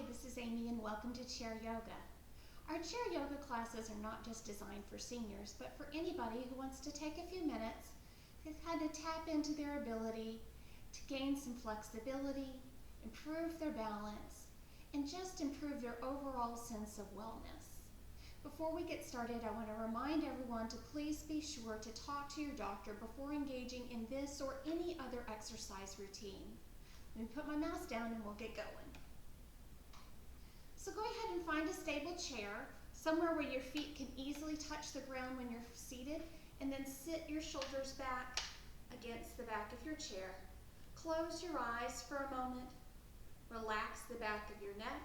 Hi, this is Amy and welcome to Chair Yoga. Our chair yoga classes are not just designed for seniors, but for anybody who wants to take a few minutes to kind of tap into their ability to gain some flexibility, improve their balance, and just improve their overall sense of wellness. Before we get started, I want to remind everyone to please be sure to talk to your doctor before engaging in this or any other exercise routine. Let me put my mouse down and we'll get going. So go ahead and find a stable chair, somewhere where your feet can easily touch the ground when you're seated, and then sit your shoulders back against the back of your chair. Close your eyes for a moment. Relax the back of your neck.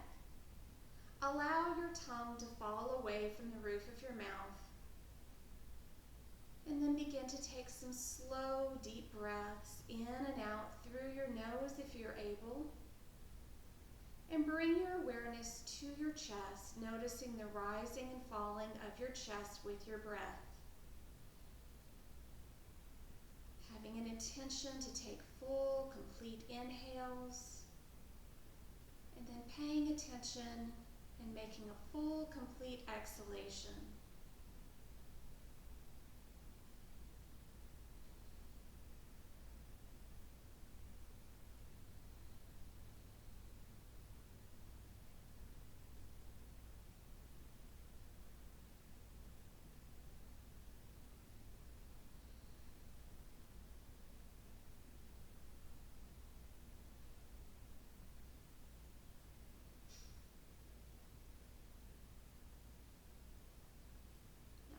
Allow your tongue to fall away from the roof of your mouth. And then begin to take some slow, deep breaths in and out through your nose if you're able. And bring your awareness to your chest, noticing the rising and falling of your chest with your breath. Having an intention to take full, complete inhales, and then paying attention and making a full, complete exhalation.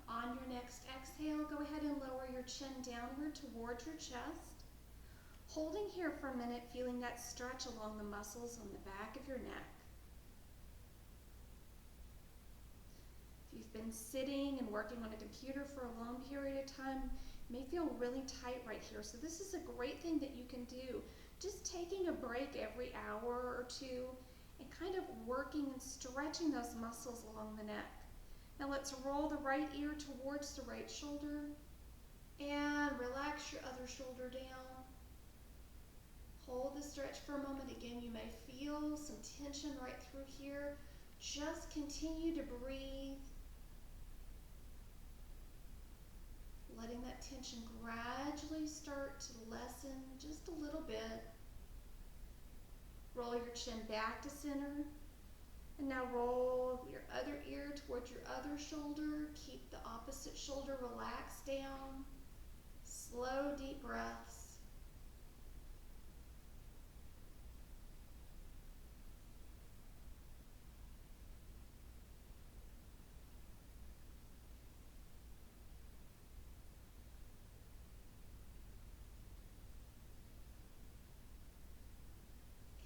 On your next exhale, go ahead and lower your chin downward towards your chest. Holding here for a minute, feeling that stretch along the muscles on the back of your neck. If you've been sitting and working on a computer for a long period of time, it may feel really tight right here. So this is a great thing that you can do. Just taking a break every hour or two and kind of working and stretching those muscles along the neck. Now let's roll the right ear towards the right shoulder and relax your other shoulder down. Hold the stretch for a moment. Again, you may feel some tension right through here. Just continue to breathe. Letting that tension gradually start to lessen just a little bit. Roll your chin back to center. And now roll your other ear towards your other shoulder. Keep the opposite shoulder relaxed down. Slow, deep breaths.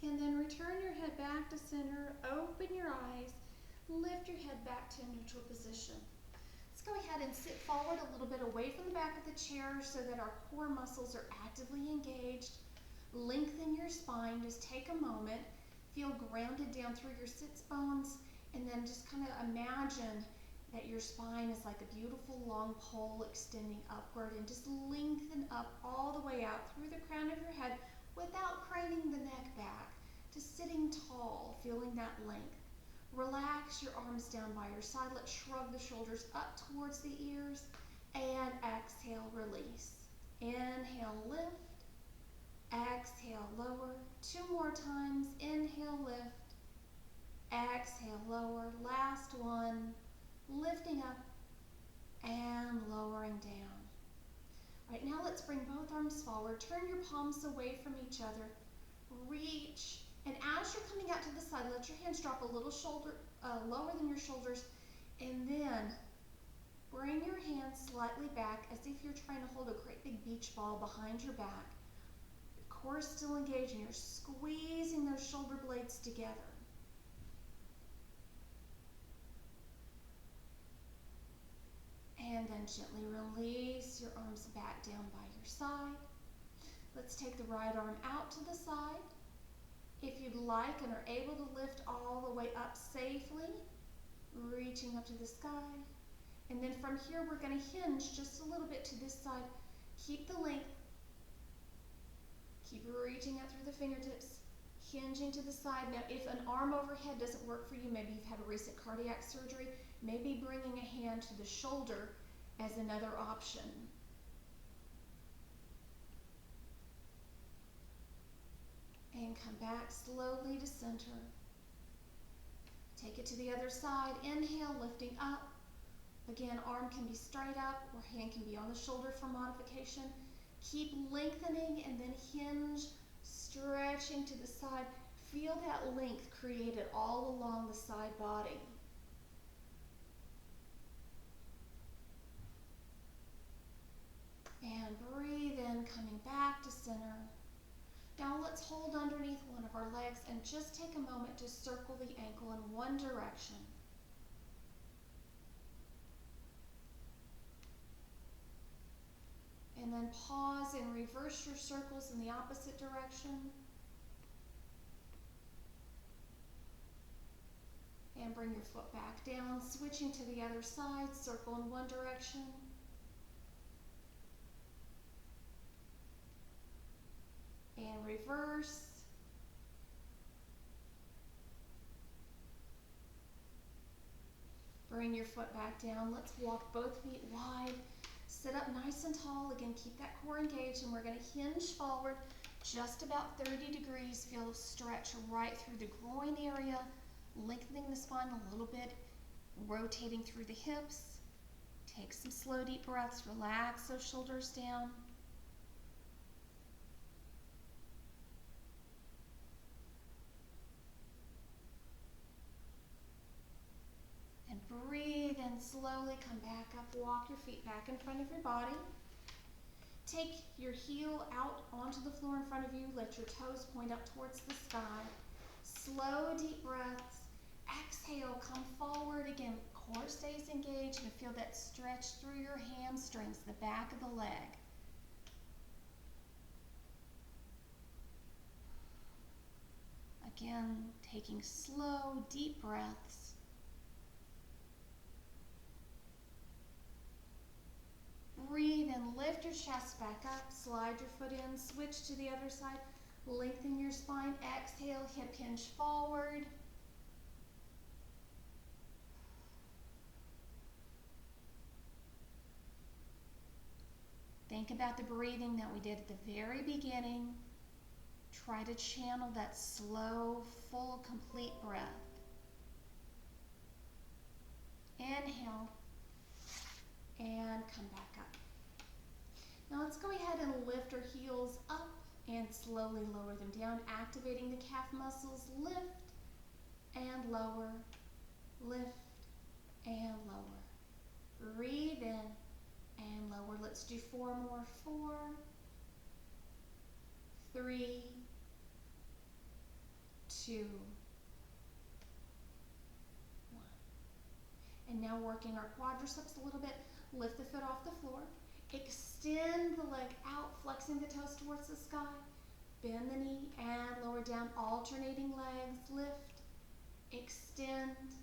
And then return your head back to center, open your eyes, lift your head back to a neutral position. Let's go ahead and sit forward a little bit away from the back of the chair so that our core muscles are actively engaged. Lengthen your spine, just take a moment, feel grounded down through your sits bones, and then just kind of imagine that your spine is like a beautiful long pole extending upward, and just lengthen up all the way out through the crown of your head without craning the neck back. Just sitting tall, feeling that length. Relax your arms down by your side. Let's shrug the shoulders up towards the ears. And exhale, release. Inhale, lift. Exhale, lower. 2 more times. Inhale, lift. Exhale, lower. Last one. Lifting up and lowering down. All right, now let's bring both arms forward. Turn your palms away from each other. Reach. And as you're coming out to the side, let your hands drop a little lower than your shoulders, and then bring your hands slightly back as if you're trying to hold a great big beach ball behind your back. The core is still engaged, and you're squeezing those shoulder blades together. And then gently release your arms back down by your side. Let's take the right arm out to the side. If you'd like and are able to lift all the way up safely, reaching up to the sky. And then from here, we're going to hinge just a little bit to this side. Keep the length. Keep reaching out through the fingertips. hinging to the side. Now, if an arm overhead doesn't work for you, maybe you've had a recent cardiac surgery, maybe bringing a hand to the shoulder as another option. And come back slowly to center. Take it to the other side. Inhale, lifting up. Again, arm can be straight up or hand can be on the shoulder for modification. Keep lengthening and then hinge, stretching to the side. Feel that length created all along the side body. And breathe in, coming back to center. Now let's hold underneath one of our legs and just take a moment to circle the ankle in one direction. And then pause and reverse your circles in the opposite direction. And bring your foot back down, switching to the other side, circle in one direction. And reverse. Bring your foot back down. Let's walk both feet wide. Sit up nice and tall. Again, keep that core engaged, and we're going to hinge forward just about 30 degrees. Feel a stretch right through the groin area, lengthening the spine a little bit, rotating through the hips. Take some slow, deep breaths. Relax those shoulders down. And breathe in slowly, come back up, walk your feet back in front of your body. Take your heel out onto the floor in front of you, let your toes point up towards the sky. Slow, deep breaths. Exhale, come forward again, core stays engaged, and feel that stretch through your hamstrings, the back of the leg. Again, taking slow, deep breaths. Breathe and lift your chest back up, slide your foot in, switch to the other side, lengthen your spine, exhale, hip hinge forward. Think about the breathing that we did at the very beginning. Try to channel that slow, full, complete breath. Inhale and come back up. Now let's go ahead and lift our heels up and slowly lower them down, activating the calf muscles. Lift and lower, lift and lower. Breathe in and lower. Let's do 4 more. 4, 3, 2, 1. And now working our quadriceps a little bit. Lift the foot off the floor. Extend the leg out, flexing the toes towards the sky. Bend the knee and lower down, alternating legs. Lift, extend,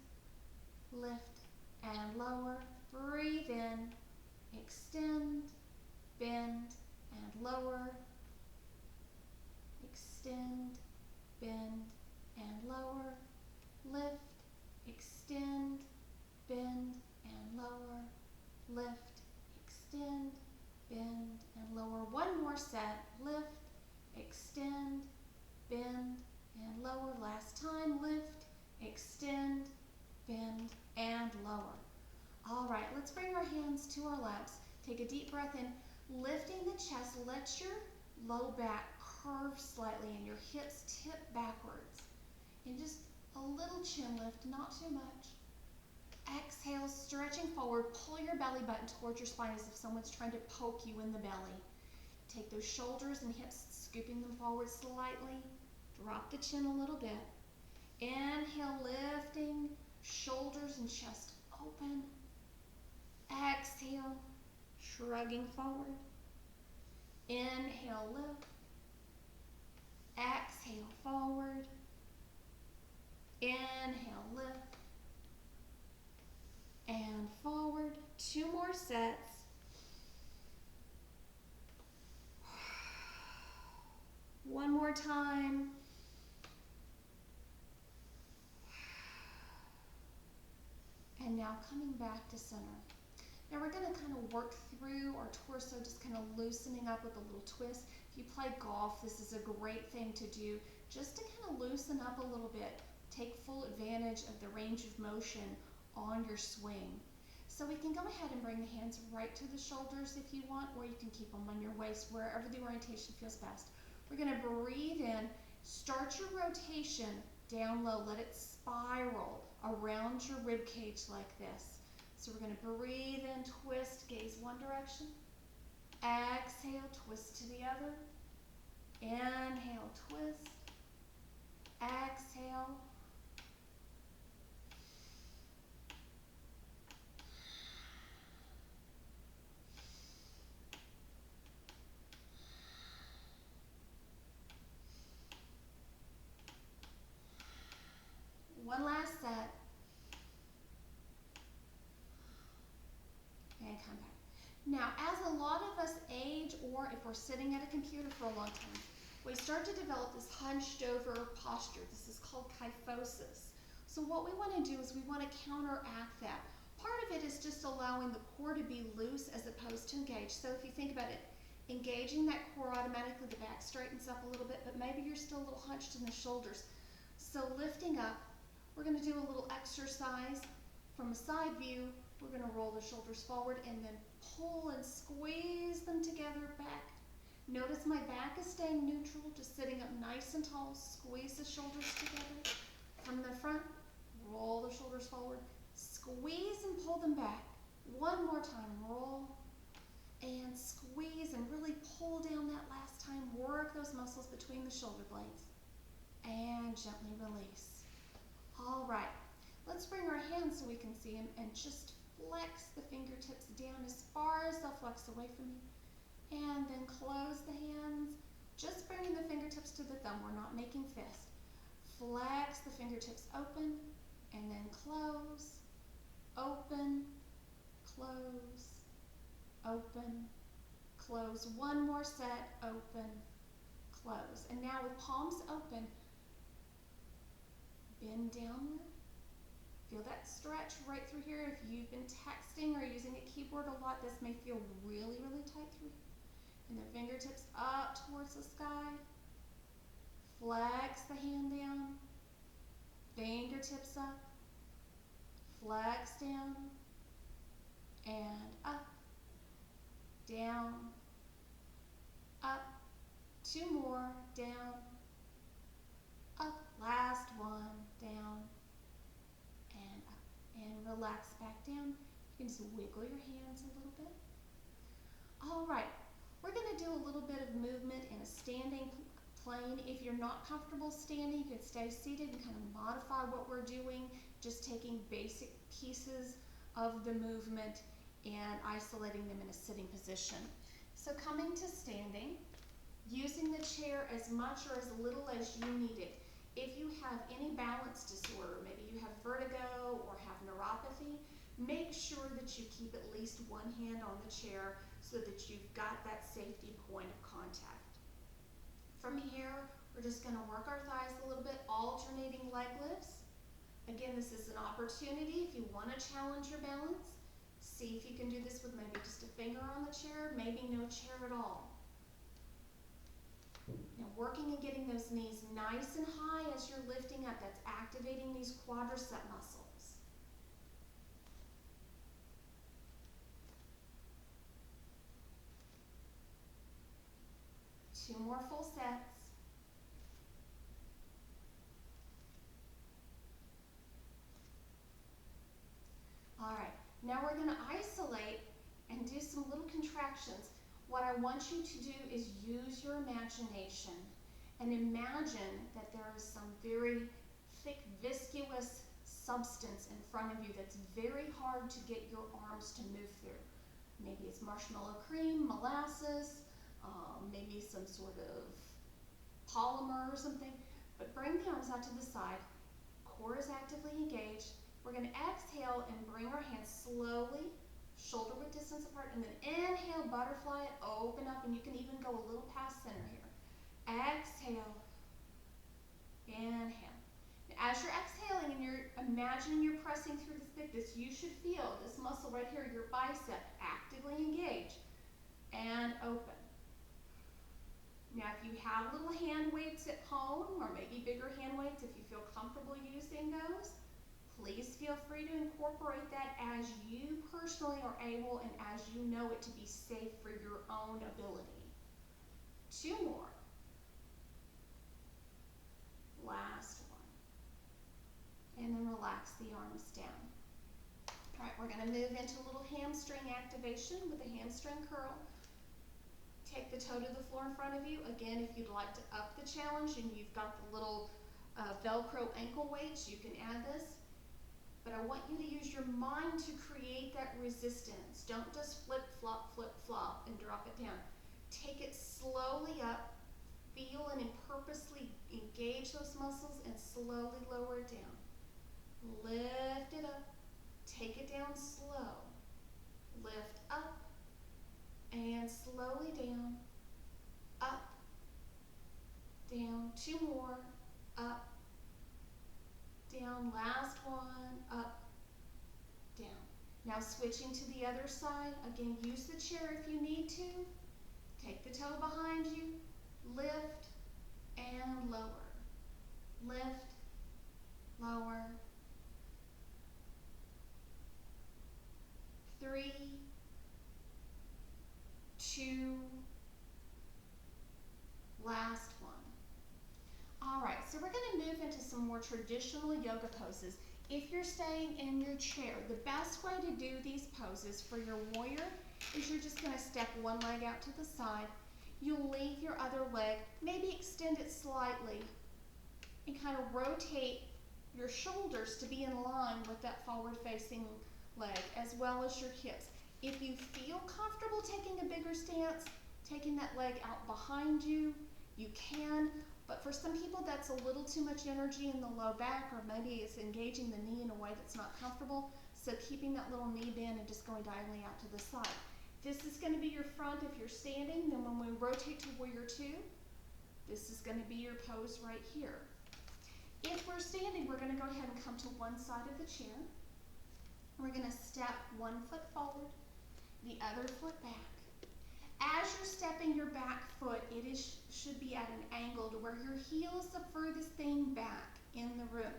lift, and lower. Breathe in, extend, bend, and lower. Extend, bend, and lower. Lift, extend, bend, and lower. Lift, extend, bend, and lower. One more set. Lift, extend, bend, and lower. Last time. Lift, extend, bend, and lower. All right, let's bring our hands to our laps. Take a deep breath in, lifting the chest. Let your low back curve slightly and your hips tip backwards. And just a little chin lift, not too much. Exhale, stretching forward. Pull your belly button towards your spine as if someone's trying to poke you in the belly. Take those shoulders and hips, scooping them forward slightly. Drop the chin a little bit. Inhale, lifting, shoulders and chest open. Exhale, shrugging forward. Inhale, lift. Exhale, forward. Inhale, lift. And forward. 2 more sets. One more time. now coming back to center. Now we're going to kind of work through our torso, just kind of loosening up with a little twist. If you play golf, this is a great thing to do just to kind of loosen up a little bit. Take full advantage of the range of motion on your swing. So we can go ahead and bring the hands right to the shoulders if you want, or you can keep them on your waist, wherever the orientation feels best. We're going to breathe in, start your rotation down low, let it spiral around your rib cage like this. So we're going to breathe in, twist, gaze one direction. Exhale, twist to the other. Inhale, twist. Exhale. One last set. And come back. Now, as a lot of us age, or if we're sitting at a computer for a long time, we start to develop this hunched over posture. This is called kyphosis. So what we want to do is we want to counteract that. Part of it is just allowing the core to be loose as opposed to engaged. So if you think about it, engaging that core, automatically the back straightens up a little bit, but maybe you're still a little hunched in the shoulders. So lifting up, we're going to do a little exercise from a side view. We're going to roll the shoulders forward and then pull and squeeze them together back. Notice my back is staying neutral, just sitting up nice and tall. Squeeze the shoulders together. From the front, roll the shoulders forward. Squeeze and pull them back. One more time, roll and squeeze and really pull down that last time. Work those muscles between the shoulder blades and gently release. All right, let's bring our hands so we can see them and just flex the fingertips down as far as they'll flex away from you. And then close the hands, just bringing the fingertips to the thumb. We're not making fists. Flex the fingertips open and then close, open, close, open, close. One more set, open, close. And now with palms open, bend downward. Feel that stretch right through here. If you've been texting or using a keyboard a lot, this may feel really, really tight through here. And the fingertips up towards the sky. Flex the hand down. Fingertips up. Flex down. And up. Down. Up. Two more. Down. Up. Last one. Down. And up. And relax back down. You can just wiggle your hands a little bit. All right. We're going to do a little bit of movement in a standing plane. If you're not comfortable standing, you can stay seated and kind of modify what we're doing, just taking basic pieces of the movement and isolating them in a sitting position. So coming to standing, using the chair as much or as little as you need it. If you have any balance disorder, maybe you have vertigo or have neuropathy, make sure that you keep at least one hand on the chair so that you've got that safety point of contact. From here, we're just going to work our thighs a little bit, alternating leg lifts. Again, this is an opportunity if you want to challenge your balance. See if you can do this with maybe just a finger on the chair, maybe no chair at all. Now working and getting those knees nice and high as you're lifting up, that's activating these quadricep muscles. Two more full sets. All right, now we're going to isolate and do some little contractions. What I want you to do is use your imagination and imagine that there is some very thick, viscous substance in front of you that's very hard to get your arms to move through. Maybe it's marshmallow cream, molasses, maybe some sort of polymer or something, but bring the arms out to the side. Core is actively engaged. We're going to exhale and bring our hands slowly, shoulder width distance apart, and then inhale, butterfly it, open up, and you can even go a little past center here. Exhale, inhale. Now, as you're exhaling and you're imagine you're pressing through this. You should feel this muscle right here, your bicep, actively engaged and open. Now, if you have little hand weights at home, or maybe bigger hand weights, if you feel comfortable using those, please feel free to incorporate that as you personally are able and as you know it to be safe for your own ability. 2 more. Last one. And then relax the arms down. All right, we're going to move into a little hamstring activation with a hamstring curl. Take the toe to the floor in front of you. Again, if you'd like to up the challenge and you've got the little Velcro ankle weights, you can add this. But I want you to use your mind to create that resistance. Don't just flip, flop, and drop it down. Take it slowly up, feel and purposely engage those muscles, and slowly lower it down. Lift it up, take it down slow. Lift up, and slowly down, up, down. 2 more, up, down. Last one, up, down. Now switching to the other side. Again, use the chair if you need to. Take the toe behind you, lift, and lower. Lift, lower. 3, 2, last one. All right, so we're going to move into some more traditional yoga poses. If you're staying in your chair, the best way to do these poses for your warrior is you're just going to step one leg out to the side. You'll leave your other leg, maybe extend it slightly, and kind of rotate your shoulders to be in line with that forward-facing leg, as well as your hips. If you feel comfortable taking a bigger stance, taking that leg out behind you, you can, but for some people that's a little too much energy in the low back, or maybe it's engaging the knee in a way that's not comfortable, so keeping that little knee bend and just going diagonally out to the side. This is going to be your front if you're standing. Then when we rotate to warrior 2, this is going to be your pose right here. If we're standing, we're going to go ahead and come to one side of the chair. We're going to step 1 foot forward, the other foot back. As you're stepping your back foot, should be at an angle to where your heel is the furthest thing back in the room.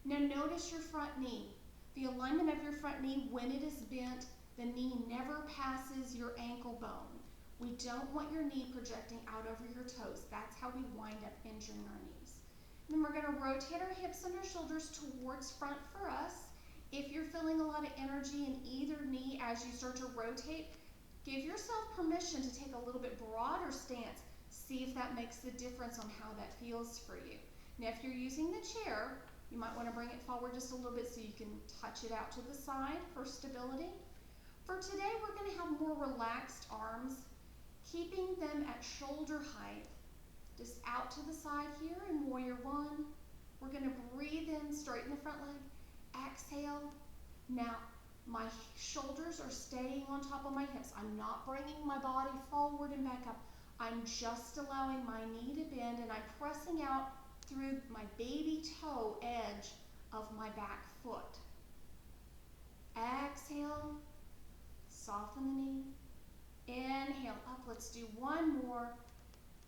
Now notice your front knee. The alignment of your front knee, when it is bent, the knee never passes your ankle bone. We don't want your knee projecting out over your toes. That's how we wind up injuring our knees. Then we're going to rotate our hips and our shoulders towards front for us. If you're feeling a lot of energy in either knee as you start to rotate, give yourself permission to take a little bit broader stance. See if that makes the difference on how that feels for you. Now, if you're using the chair, you might want to bring it forward just a little bit so you can touch it out to the side for stability. For today, we're going to have more relaxed arms, keeping them at shoulder height, just out to the side here in warrior 1. We're going to breathe in, straighten the front leg, exhale. Now, my shoulders are staying on top of my hips. I'm not bringing my body forward and back up. I'm just allowing my knee to bend, and I'm pressing out through my baby toe edge of my back foot. Exhale, soften the knee. Inhale up. Let's do one more.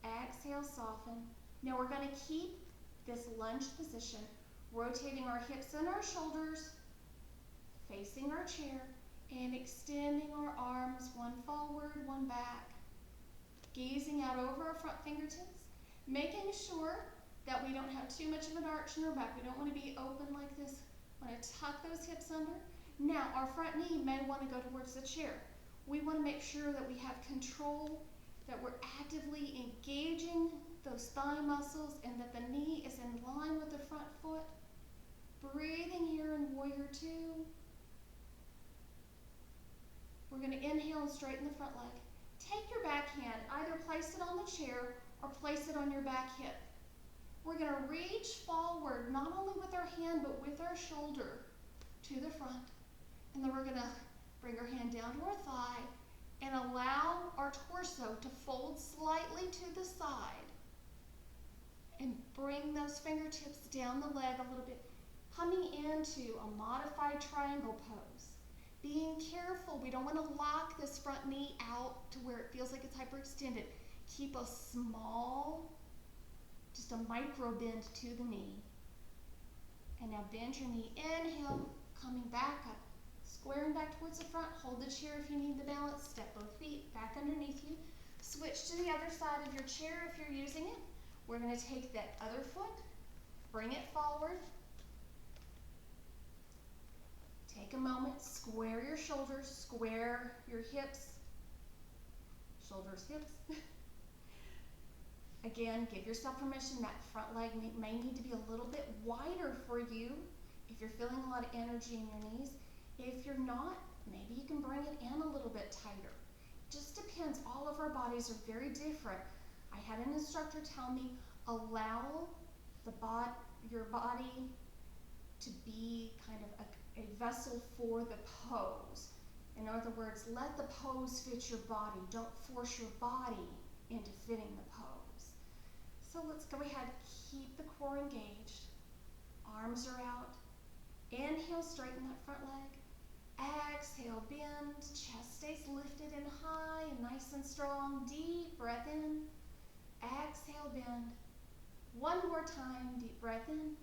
Exhale, soften. Now we're going to keep this lunge position, rotating our hips and our shoulders, facing our chair, and extending our arms, one forward, one back, gazing out over our front fingertips, making sure that we don't have too much of an arch in our back. We don't want to be open like this. We want to tuck those hips under. Now, our front knee may want to go towards the chair. We want to make sure that we have control, that we're actively engaging those thigh muscles, and that the knee is in line with the front foot. Breathing here in warrior 2. We're going to inhale and straighten the front leg. Take your back hand, either place it on the chair or place it on your back hip. We're going to reach forward, not only with our hand, but with our shoulder to the front. And then we're going to bring our hand down to our thigh and allow our torso to fold slightly to the side. And bring those fingertips down the leg a little bit, coming into a modified triangle pose. Being careful, we don't want to lock this front knee out to where it feels like it's hyperextended. Keep a small, just a micro bend to the knee. And now bend your knee, inhale, coming back up, squaring back towards the front. Hold the chair if you need the balance. Step both feet back underneath you. Switch to the other side of your chair if you're using it. We're going to take that other foot, bring it forward. Take a moment, square your shoulders, square your hips, shoulders, hips. Again, give yourself permission. That front leg may need to be a little bit wider for you if you're feeling a lot of energy in your knees. If you're not, maybe you can bring it in a little bit tighter. Just depends. All of our bodies are very different. I had an instructor tell me, allow your body to be kind of a vessel for the pose. In other words, let the pose fit your body. Don't force your body into fitting the pose. So let's go ahead, keep the core engaged. Arms are out. Inhale, straighten that front leg. Exhale, bend. Chest stays lifted and high and nice and strong. Deep breath in. Exhale, bend. One more time, deep breath in.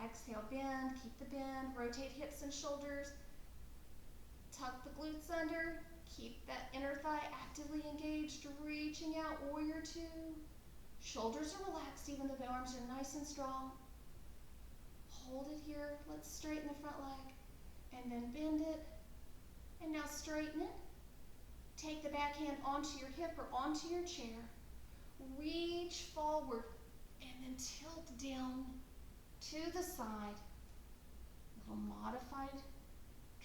Exhale, bend, keep the bend, rotate hips and shoulders, tuck the glutes under, keep that inner thigh actively engaged, reaching out, warrior two. Shoulders are relaxed even though the arms are nice and strong. Hold it here, let's straighten the front leg, and then bend it, and now straighten it. Take the back hand onto your hip or onto your chair, reach forward, and then tilt down to the side, little modified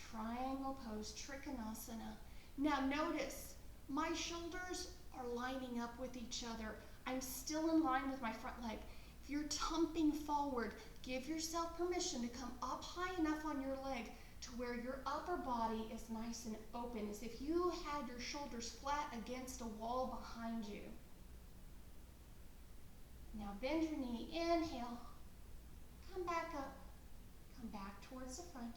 triangle pose, Trikonasana. Now notice, my shoulders are lining up with each other. I'm still in line with my front leg. If you're tumping forward, give yourself permission to come up high enough on your leg to where your upper body is nice and open, as if you had your shoulders flat against a wall behind you. Now bend your knee, inhale. Come back up, come back towards the front,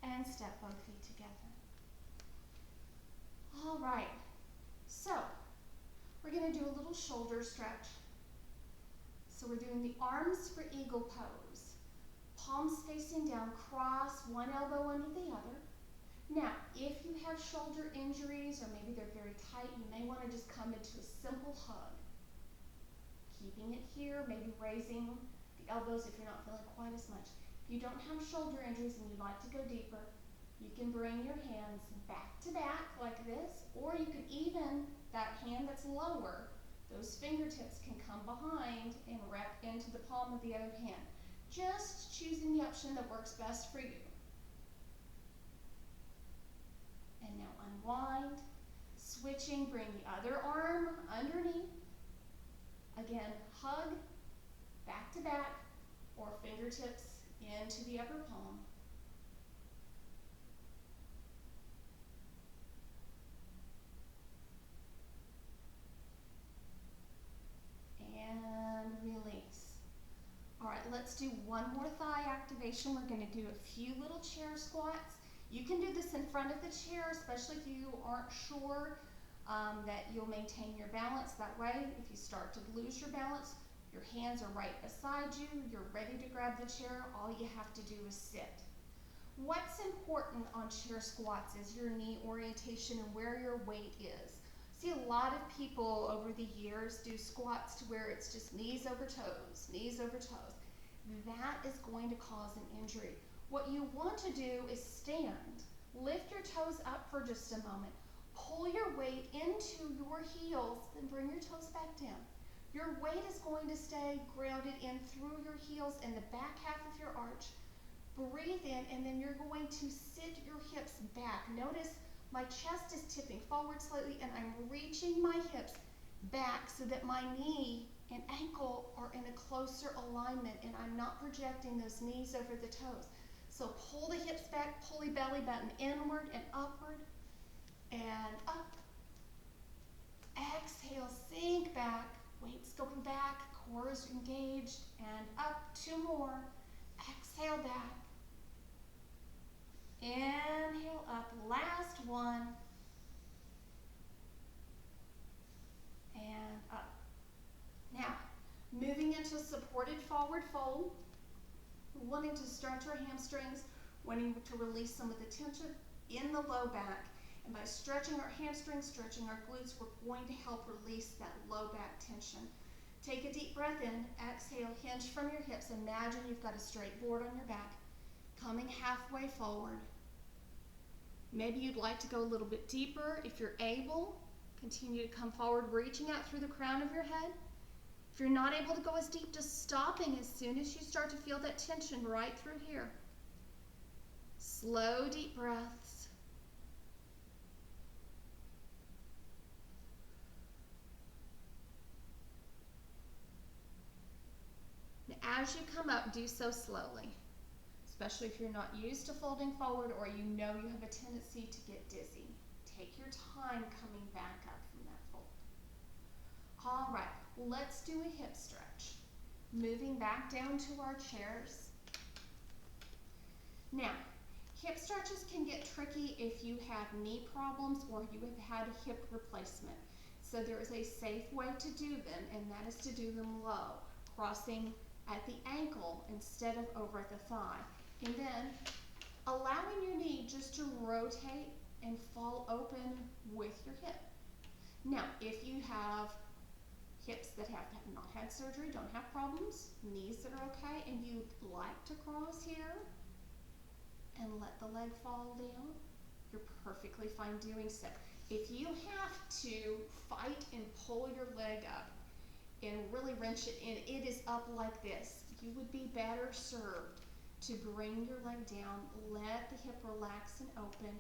and step both feet together. All right, so we're going to do a little shoulder stretch. So we're doing the arms for eagle pose. Palms facing down, cross one elbow under the other. Now, if you have shoulder injuries or maybe they're very tight, you may want to just come into a simple hug. Keeping it here, maybe raising the elbows if you're not feeling quite as much. If you don't have shoulder injuries and you'd like to go deeper, you can bring your hands back to back like this, or you can even, that hand that's lower, those fingertips can come behind and wrap into the palm of the other hand. Just choosing the option that works best for you. And now unwind, switching, bring the other arm underneath. Again, hug, back to back, or fingertips into the upper palm. And release. All right, let's do one more thigh activation. We're going to do a few little chair squats. You can do this in front of the chair, especially if you aren't sure that you'll maintain your balance. That way, if you start to lose your balance, your hands are right beside you, you're ready to grab the chair, all you have to do is sit. What's important on chair squats is your knee orientation and where your weight is. See, a lot of people over the years do squats to where it's just knees over toes, knees over toes. That is going to cause an injury. What you want to do is stand, lift your toes up for just a moment, pull your weight into your heels, then bring your toes back down. Your weight is going to stay grounded in through your heels and the back half of your arch. Breathe in, and then you're going to sit your hips back. Notice my chest is tipping forward slightly, and I'm reaching my hips back so that my knee and ankle are in a closer alignment, and I'm not projecting those knees over the toes. So pull the hips back, pull the belly button inward and upward, and up. Exhale, sink back, weight's going back, core is engaged, and up. Two more. Exhale. exhale back. Inhale up, last one. And up. Now, moving into a supported forward fold, wanting to stretch our hamstrings, wanting to release some of the tension in the low back. And by stretching our hamstrings, stretching our glutes, we're going to help release that low back tension. Take a deep breath in, exhale, hinge from your hips. Imagine you've got a straight board on your back, coming halfway forward. Maybe you'd like to go a little bit deeper. If you're able, continue to come forward, reaching out through the crown of your head. If you're not able to go as deep, just stopping as soon as you start to feel that tension right through here. Slow, deep breaths. Now, as you come up, do so slowly, especially if you're not used to folding forward or you know you have a tendency to get dizzy. Take your time coming back up from that fold. All right, let's do a hip stretch. Moving back down to our chairs. Now, hip stretches can get tricky if you have knee problems or you have had a hip replacement. So there is a safe way to do them, and that is to do them low, crossing at the ankle instead of over at the thigh. And then allowing your knee just to rotate and fall open with your hip. Now, if you have hips that have not had surgery, don't have problems, knees that are okay, and you'd like to cross here and let the leg fall down, you're perfectly fine doing so. If you have to fight and pull your leg up and really wrench it in, it is up like this, you would be better served to bring your leg down, let the hip relax and open,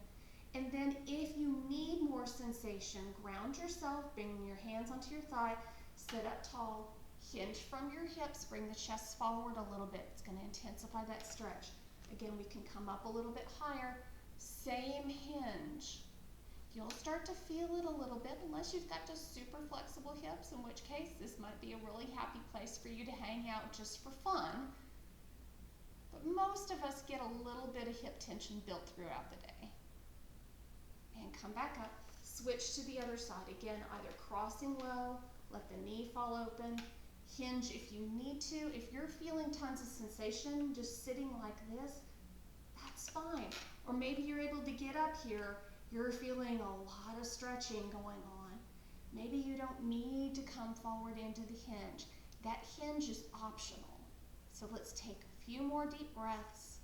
and then if you need more sensation, ground yourself, bring your hands onto your thigh, sit up tall, hinge from your hips, bring the chest forward a little bit. It's going to intensify that stretch. Again, we can come up a little bit higher, same hinge. You'll start to feel it a little bit unless you've got just super flexible hips, in which case this might be a really happy place for you to hang out just for fun. But most of us get a little bit of hip tension built throughout the day. And come back up, switch to the other side. Again, either crossing low, let the knee fall open, hinge if you need to. If you're feeling tons of sensation just sitting like this, that's fine. Or maybe you're able to get up here, you're feeling a lot of stretching going on. Maybe you don't need to come forward into the hinge. That hinge is optional. So let's take a few more deep breaths.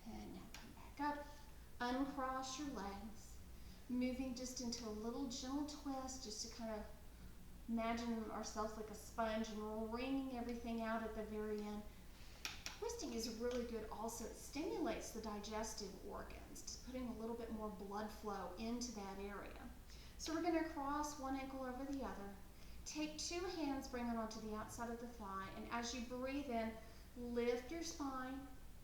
And now come back up, uncross your legs, moving just into a little gentle twist, just to kind of imagine ourselves like a sponge and wringing everything out at the very end. Twisting is really good also. It stimulates the digestive organs, putting a little bit more blood flow into that area. So we're going to cross one ankle over the other. Take two hands, bring it onto the outside of the thigh, and as you breathe in, lift your spine,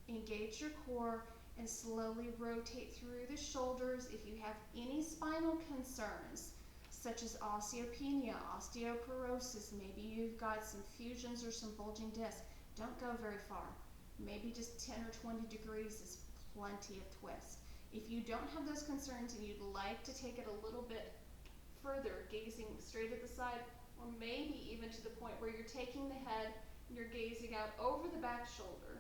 engage your core, and slowly rotate through the shoulders. If you have any spinal concerns, such as osteopenia, osteoporosis, maybe you've got some fusions or some bulging discs, don't go very far. Maybe just 10 or 20 degrees is plenty of twist. If you don't have those concerns and you'd like to take it a little bit further, gazing straight at the side, or maybe even to the point where you're taking the head and you're gazing out over the back shoulder,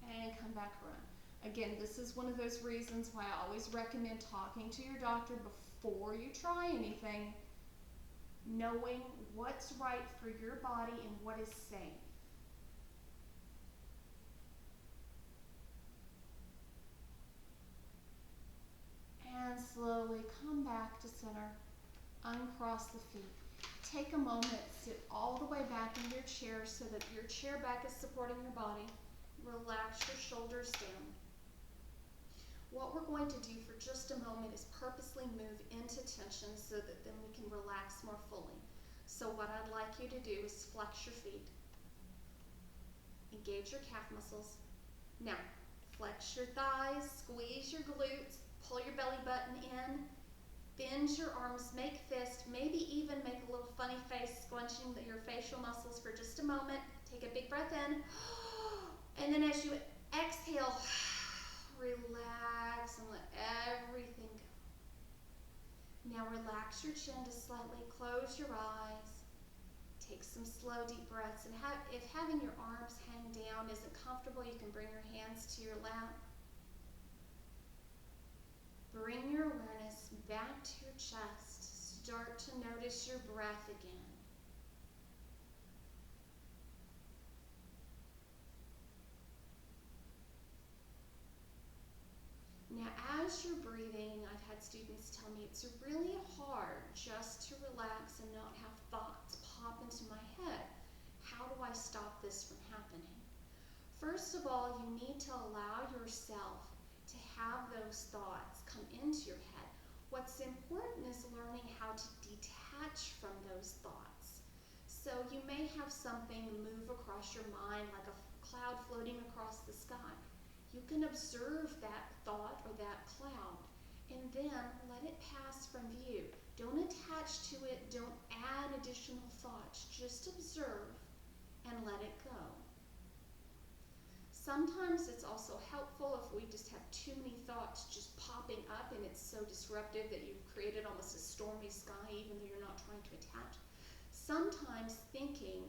and come back around. Again, this is one of those reasons why I always recommend talking to your doctor before you try anything, knowing what's right for your body and what is safe. And slowly come back to center, uncross the feet. Take a moment, sit all the way back in your chair so that your chair back is supporting your body. Relax your shoulders down. What we're going to do for just a moment is purposely move into tension so that then we can relax more fully. So what I'd like you to do is flex your feet. Engage your calf muscles. Now, flex your thighs, squeeze your glutes, pull your belly button in, Bend your arms, make fists, maybe even make a little funny face, scrunching your facial muscles for just a moment. Take a big breath in. And then as you exhale, relax and let everything go. Now relax your chin to slightly close your eyes. Take some slow deep breaths, and if having your arms hang down isn't comfortable, you can bring your hands to your lap. Bring your awareness back to your chest. Start to notice your breath again. Now, as you're breathing, I've had students tell me it's really hard just to relax and not have thoughts pop into my head. How do I stop this from happening? First of all, you need to allow yourself to have those thoughts come into your head. What's important is learning how to detach from those thoughts. So you may have something move across your mind like a cloud floating across the sky. You can observe that thought or that cloud and then let it pass from view. Don't attach to it. Don't add additional thoughts. Just observe and let it go. Sometimes it's also helpful if we just have too many thoughts just popping up and it's so disruptive that you've created almost a stormy sky even though you're not trying to attach. Sometimes thinking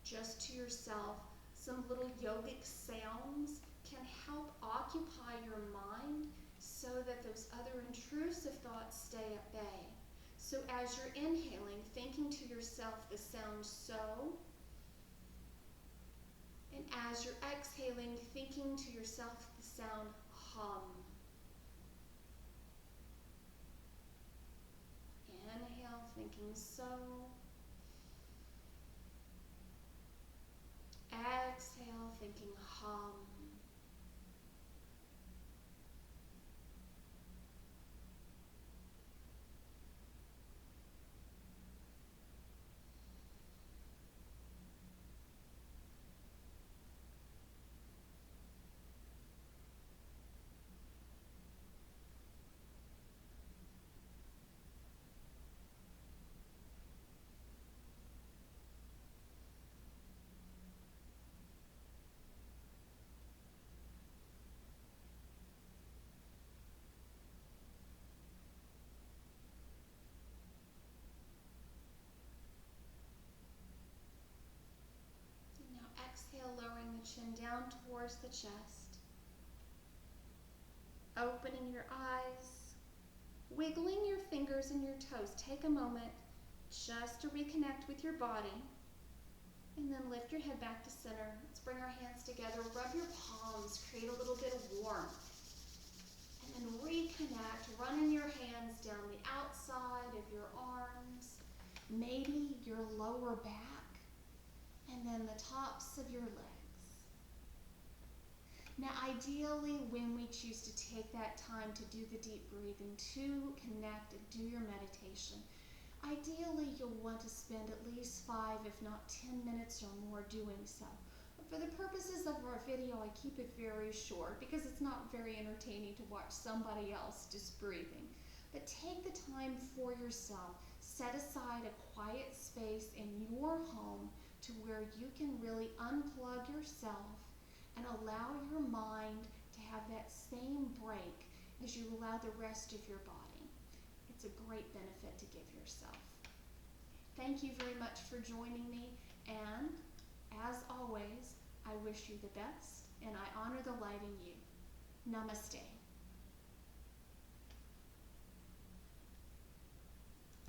just to yourself some little yogic sounds can help occupy your mind so that those other intrusive thoughts stay at bay. So as you're inhaling, thinking to yourself the sound so, and as you're exhaling, thinking to yourself the sound hum. Inhale, thinking so. Exhale, thinking hum. Exhale, lowering the chin down towards the chest. Opening your eyes. Wiggling your fingers and your toes. Take a moment just to reconnect with your body. And then lift your head back to center. Let's bring our hands together. Rub your palms. Create a little bit of warmth. And then reconnect. Running your hands down the outside of your arms. Maybe your lower back. And then the tops of your legs. Now, ideally, when we choose to take that time to do the deep breathing, to connect and do your meditation, ideally, you'll want to spend at least 5, if not 10 minutes or more doing so. But for the purposes of our video, I keep it very short because it's not very entertaining to watch somebody else just breathing. But take the time for yourself. Set aside a quiet space in your home to where you can really unplug yourself and allow your mind to have that same break as you allow the rest of your body. It's a great benefit to give yourself. Thank you very much for joining me, and as always, I wish you the best and I honor the light in you. Namaste.